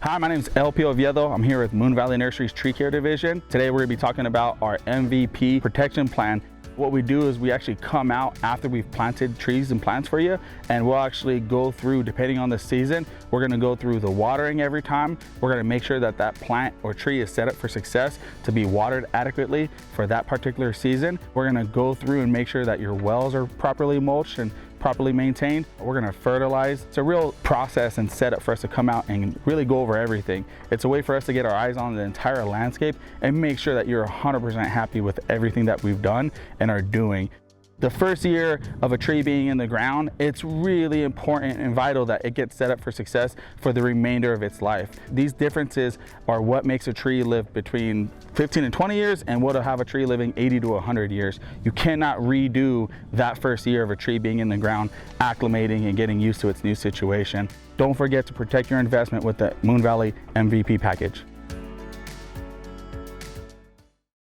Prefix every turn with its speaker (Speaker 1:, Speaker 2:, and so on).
Speaker 1: Hi, my name is LP Oviedo. I'm here with Valley Nurseries Tree Care Division. Today we're going to be talking about our MVP protection plan. What we do is we actually come out after we've planted trees and plants for you, and we'll actually go through, depending on the season, we're going to go through the watering every time. We're going to make sure that that plant or tree is set up for success to be watered adequately for that particular season. We're going to go through and make sure that your wells are properly mulched and properly maintained. We're going to fertilize. It's a real process and setup for us to come out and really go over everything. It's a way for us to get our eyes on the entire landscape and make sure that you're 100% happy with everything that we've done and are doing. The first year of a tree being in the ground, it's really important and vital that it gets set up for success for the remainder of its life. These differences are what makes a tree live between 15 and 20 years and what'll have a tree living 80 to 100 years. You cannot redo that first year of a tree being in the ground, acclimating and getting used to its new situation. Don't forget to protect your investment with the Moon Valley MVP package.